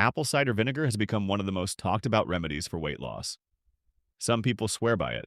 Apple cider vinegar has become one of the most talked about remedies for weight loss. Some people swear by it,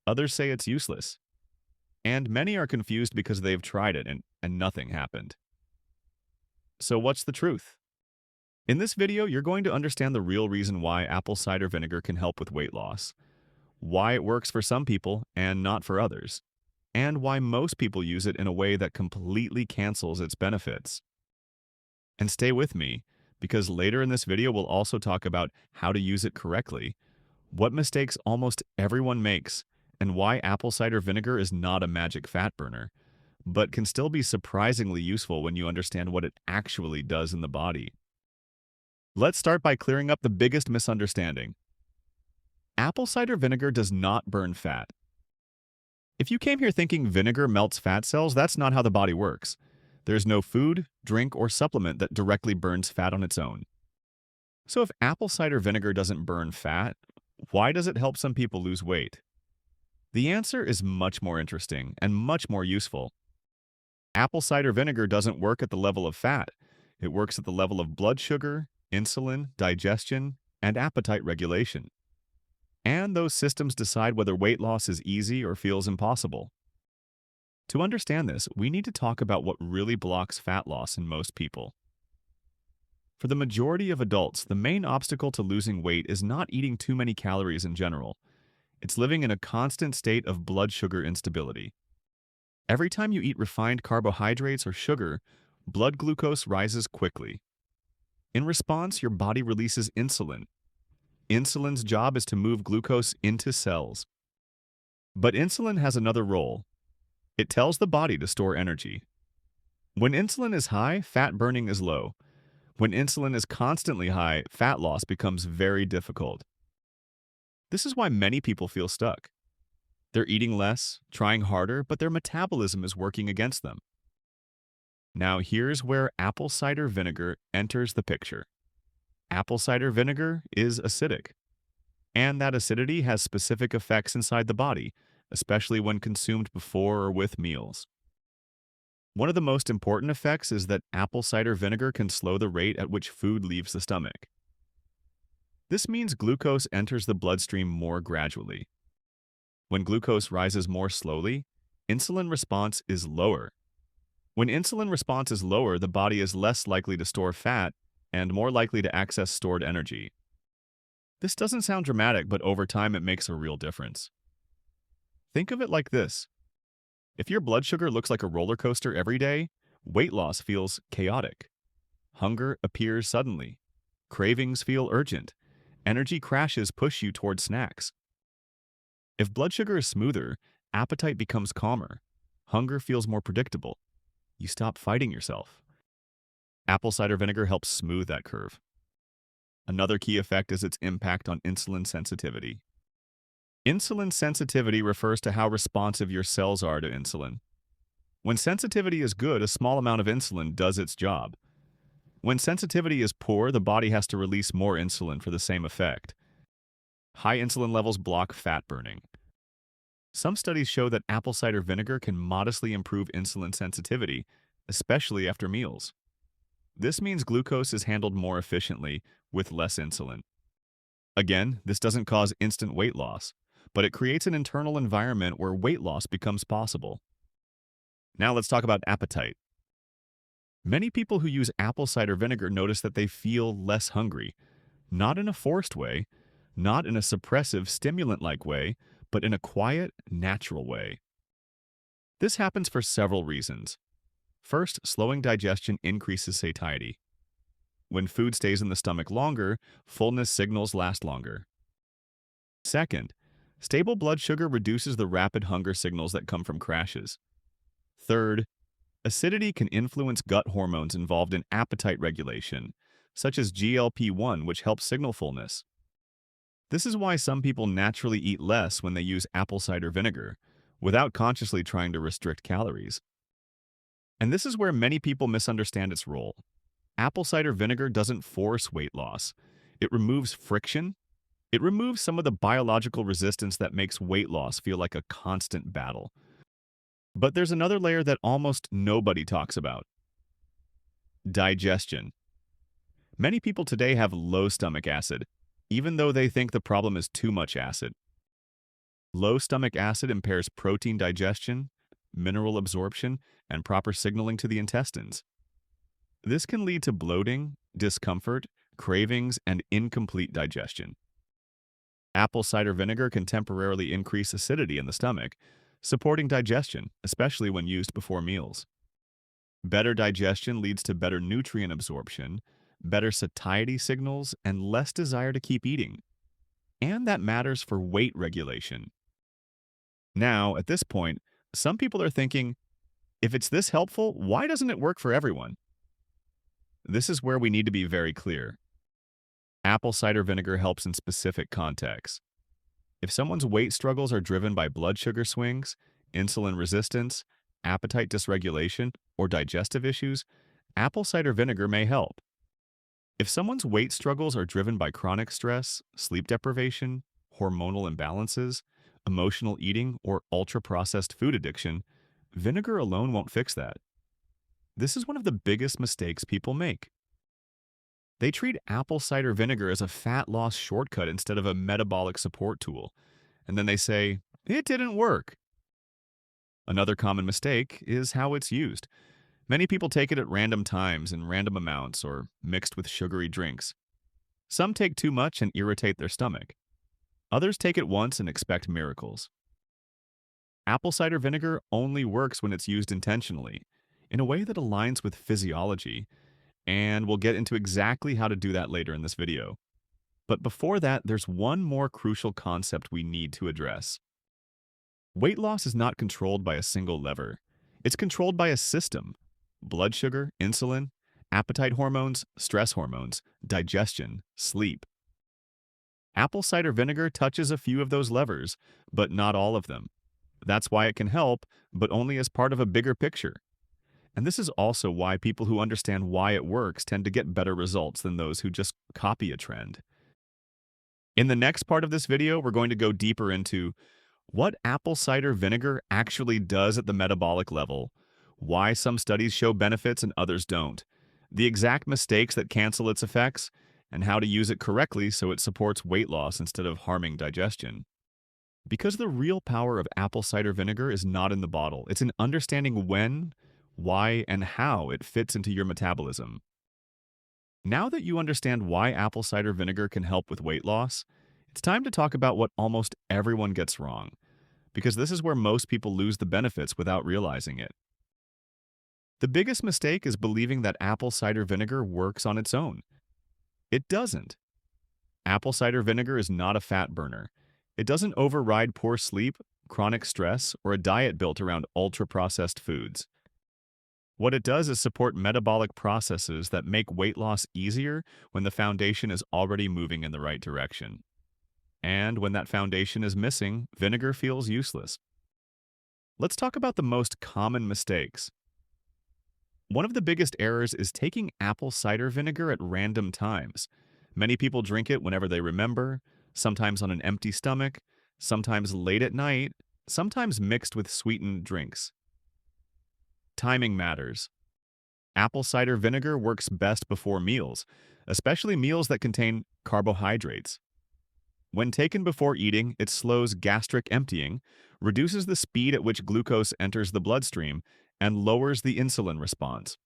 others say it's useless, and many are confused because they've tried it and nothing happened. So what's the truth? In this video, you're going to understand the real reason why apple cider vinegar can help with weight loss, why it works for some people and not for others, and why most people use it in a way that completely cancels its benefits. And stay with me, because later in this video we'll also talk about how to use it correctly, what mistakes almost everyone makes, and why apple cider vinegar is not a magic fat burner, but can still be surprisingly useful when you understand what it actually does in the body. Let's start by clearing up the biggest misunderstanding. Apple cider vinegar does not burn fat. If you came here thinking vinegar melts fat cells, that's not how the body works. There's no food, drink, or supplement that directly burns fat on its own. So if apple cider vinegar doesn't burn fat, why does it help some people lose weight? The answer is much more interesting and much more useful. Apple cider vinegar doesn't work at the level of fat. It works at the level of blood sugar, insulin, digestion, and appetite regulation. And those systems decide whether weight loss is easy or feels impossible. To understand this, we need to talk about what really blocks fat loss in most people. For the majority of adults, the main obstacle to losing weight is not eating too many calories in general. It's living in a constant state of blood sugar instability. Every time you eat refined carbohydrates or sugar, blood glucose rises quickly. In response, your body releases insulin. Insulin's job is to move glucose into cells. But insulin has another role. It tells the body to store energy. When insulin is high, fat burning is low. When insulin is constantly high, fat loss becomes very difficult. This is why many people feel stuck. They're eating less, trying harder, but their metabolism is working against them. Now here's where apple cider vinegar enters the picture. Apple cider vinegar is acidic, and that acidity has specific effects inside the body, especially when consumed before or with meals. One of the most important effects is that apple cider vinegar can slow the rate at which food leaves the stomach. This means glucose enters the bloodstream more gradually. When glucose rises more slowly, insulin response is lower. When insulin response is lower, the body is less likely to store fat and more likely to access stored energy. This doesn't sound dramatic, but over time it makes a real difference. Think of it like this. If your blood sugar looks like a roller coaster every day, weight loss feels chaotic. Hunger appears suddenly. Cravings feel urgent. Energy crashes push you toward snacks. If blood sugar is smoother, appetite becomes calmer. Hunger feels more predictable. You stop fighting yourself. Apple cider vinegar helps smooth that curve. Another key effect is its impact on insulin sensitivity. Insulin sensitivity refers to how responsive your cells are to insulin. When sensitivity is good, a small amount of insulin does its job. When sensitivity is poor, the body has to release more insulin for the same effect. High insulin levels block fat burning. Some studies show that apple cider vinegar can modestly improve insulin sensitivity, especially after meals. This means glucose is handled more efficiently with less insulin. Again, this doesn't cause instant weight loss, but it creates an internal environment where weight loss becomes possible. Now let's talk about appetite. Many people who use apple cider vinegar notice that they feel less hungry, not in a forced way, not in a suppressive, stimulant-like way, but in a quiet, natural way. This happens for several reasons. First, slowing digestion increases satiety. When food stays in the stomach longer, fullness signals last longer. Second, stable blood sugar reduces the rapid hunger signals that come from crashes. Third, acidity can influence gut hormones involved in appetite regulation, such as GLP-1, which helps signal fullness. This is why some people naturally eat less when they use apple cider vinegar, without consciously trying to restrict calories. And this is where many people misunderstand its role. Apple cider vinegar doesn't force weight loss. It removes friction. It removes some of the biological resistance that makes weight loss feel like a constant battle. But there's another layer that almost nobody talks about. Digestion. Many people today have low stomach acid, even though they think the problem is too much acid. Low stomach acid impairs protein digestion, mineral absorption, and proper signaling to the intestines. This can lead to bloating, discomfort, cravings, and incomplete digestion. Apple cider vinegar can temporarily increase acidity in the stomach, supporting digestion, especially when used before meals. Better digestion leads to better nutrient absorption, better satiety signals, and less desire to keep eating. And that matters for weight regulation. Now, at this point, some people are thinking, if it's this helpful, why doesn't it work for everyone? This is where we need to be very clear. Apple cider vinegar helps in specific contexts. If someone's weight struggles are driven by blood sugar swings, insulin resistance, appetite dysregulation, or digestive issues, apple cider vinegar may help. If someone's weight struggles are driven by chronic stress, sleep deprivation, hormonal imbalances, emotional eating, or ultra-processed food addiction, vinegar alone won't fix that. This is one of the biggest mistakes people make. They treat apple cider vinegar as a fat loss shortcut instead of a metabolic support tool, and then they say, it didn't work. Another common mistake is how it's used. Many people take it at random times in random amounts or mixed with sugary drinks. Some take too much and irritate their stomach. Others take it once and expect miracles. Apple cider vinegar only works when it's used intentionally, in a way that aligns with physiology, and we'll get into exactly how to do that later in this video. But before that, there's one more crucial concept we need to address. Weight loss is not controlled by a single lever. It's controlled by a system: blood sugar, insulin, appetite hormones, stress hormones, digestion, sleep. Apple cider vinegar touches a few of those levers, but not all of them. That's why it can help, but only as part of a bigger picture. And this is also why people who understand why it works tend to get better results than those who just copy a trend. In the next part of this video, we're going to go deeper into what apple cider vinegar actually does at the metabolic level, why some studies show benefits and others don't, the exact mistakes that cancel its effects, and how to use it correctly so it supports weight loss instead of harming digestion. Because the real power of apple cider vinegar is not in the bottle, it's in understanding when, why, and how it fits into your metabolism. Now that you understand why apple cider vinegar can help with weight loss, it's time to talk about what almost everyone gets wrong, because this is where most people lose the benefits without realizing it. The biggest mistake is believing that apple cider vinegar works on its own. It doesn't. Apple cider vinegar is not a fat burner. It doesn't override poor sleep, chronic stress, or a diet built around ultra-processed foods. What it does is support metabolic processes that make weight loss easier when the foundation is already moving in the right direction. And when that foundation is missing, vinegar feels useless. Let's talk about the most common mistakes. One of the biggest errors is taking apple cider vinegar at random times. Many people drink it whenever they remember, sometimes on an empty stomach, sometimes late at night, sometimes mixed with sweetened drinks. Timing matters. Apple cider vinegar works best before meals, especially meals that contain carbohydrates. When taken before eating, it slows gastric emptying, reduces the speed at which glucose enters the bloodstream, and lowers the insulin response.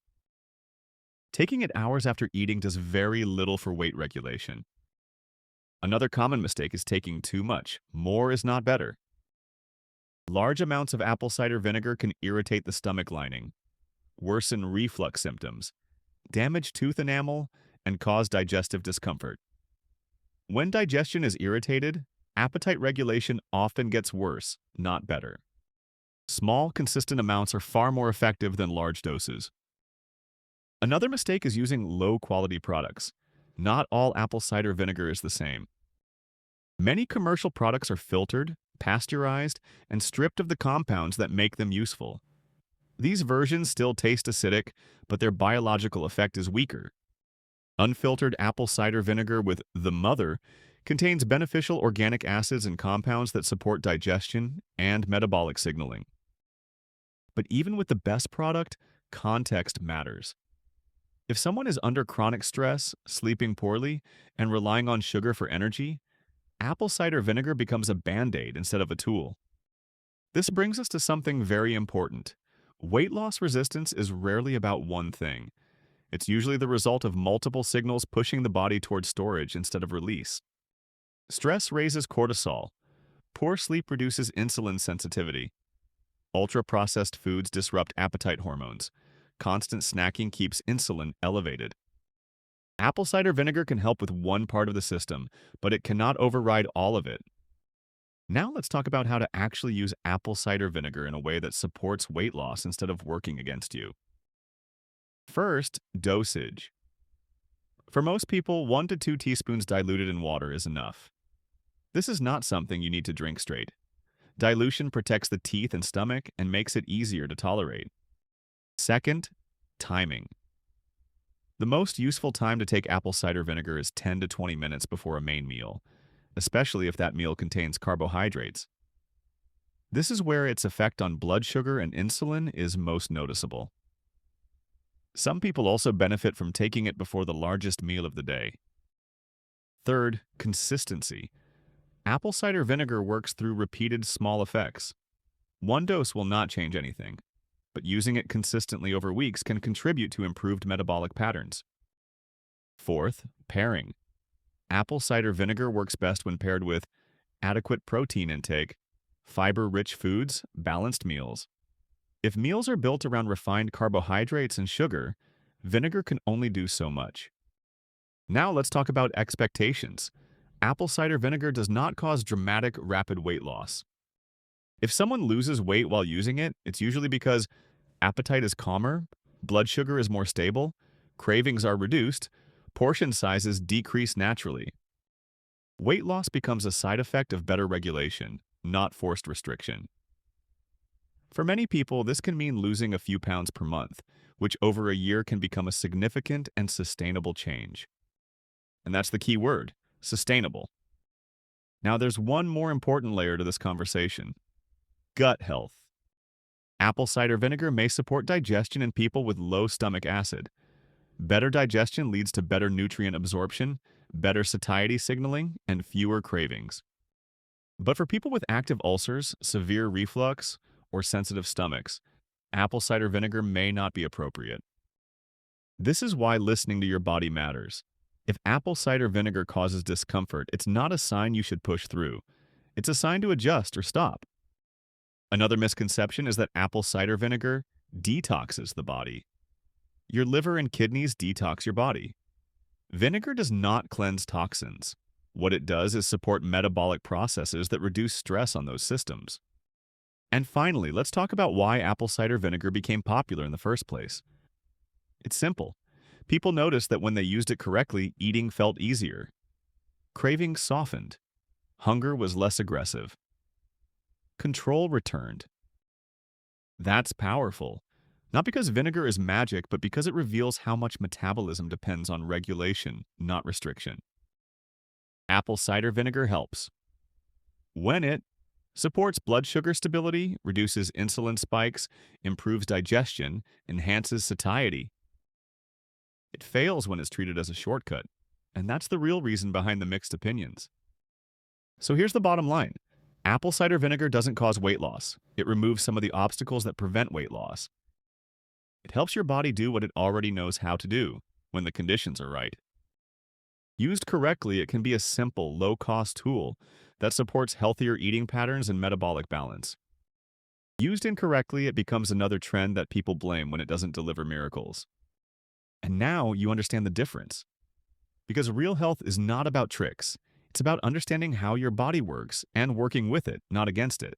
Taking it hours after eating does very little for weight regulation. Another common mistake is taking too much. More is not better. Large amounts of apple cider vinegar can irritate the stomach lining, worsen reflux symptoms, damage tooth enamel, and cause digestive discomfort. When digestion is irritated, appetite regulation often gets worse, not better. Small, consistent amounts are far more effective than large doses. Another mistake is using low-quality products. Not all apple cider vinegar is the same. Many commercial products are filtered, pasteurized, and stripped of the compounds that make them useful. These versions still taste acidic, but their biological effect is weaker. Unfiltered apple cider vinegar with the mother contains beneficial organic acids and compounds that support digestion and metabolic signaling. But even with the best product, context matters. If someone is under chronic stress, sleeping poorly, and relying on sugar for energy, apple cider vinegar becomes a band-aid instead of a tool. This brings us to something very important. Weight loss resistance is rarely about one thing. It's usually the result of multiple signals pushing the body towards storage instead of release. Stress raises cortisol. Poor sleep reduces insulin sensitivity. Ultra-processed foods disrupt appetite hormones. Constant snacking keeps insulin elevated. Apple cider vinegar can help with one part of the system, but it cannot override all of it. Now let's talk about how to actually use apple cider vinegar in a way that supports weight loss instead of working against you. First, dosage. For most people, 1 to 2 teaspoons diluted in water is enough. This is not something you need to drink straight. Dilution protects the teeth and stomach and makes it easier to tolerate. Second, timing. The most useful time to take apple cider vinegar is 10 to 20 minutes before a main meal, especially if that meal contains carbohydrates. This is where its effect on blood sugar and insulin is most noticeable. Some people also benefit from taking it before the largest meal of the day. Third, consistency. Apple cider vinegar works through repeated small effects. One dose will not change anything, but using it consistently over weeks can contribute to improved metabolic patterns. Fourth, pairing. Apple cider vinegar works best when paired with adequate protein intake, fiber-rich foods, balanced meals. If meals are built around refined carbohydrates and sugar, vinegar can only do so much. Now let's talk about expectations. Apple cider vinegar does not cause dramatic, rapid weight loss. If someone loses weight while using it, it's usually because appetite is calmer, blood sugar is more stable, cravings are reduced, portion sizes decrease naturally. Weight loss becomes a side effect of better regulation, not forced restriction. For many people, this can mean losing a few pounds per month, which over a year can become a significant and sustainable change. And that's the key word, sustainable. Now there's one more important layer to this conversation: gut health. Apple cider vinegar may support digestion in people with low stomach acid. Better digestion leads to better nutrient absorption, better satiety signaling, and fewer cravings. But for people with active ulcers, severe reflux, or sensitive stomachs, apple cider vinegar may not be appropriate. This is why listening to your body matters. If apple cider vinegar causes discomfort, it's not a sign you should push through. It's a sign to adjust or stop. Another misconception is that apple cider vinegar detoxes the body. Your liver and kidneys detox your body. Vinegar does not cleanse toxins. What it does is support metabolic processes that reduce stress on those systems. And finally, let's talk about why apple cider vinegar became popular in the first place. It's simple. People noticed that when they used it correctly, eating felt easier. Cravings softened. Hunger was less aggressive. Control returned. That's powerful. Not because vinegar is magic, but because it reveals how much metabolism depends on regulation, not restriction. Apple cider vinegar helps when it supports blood sugar stability, reduces insulin spikes, improves digestion, enhances satiety. It fails when it's treated as a shortcut, and that's the real reason behind the mixed opinions. So here's the bottom line. Apple cider vinegar doesn't cause weight loss. It removes some of the obstacles that prevent weight loss. It helps your body do what it already knows how to do when the conditions are right. Used correctly, it can be a simple, low-cost tool that supports healthier eating patterns and metabolic balance. Used incorrectly, it becomes another trend that people blame when it doesn't deliver miracles. And now you understand the difference. Because real health is not about tricks. It's about understanding how your body works and working with it, not against it.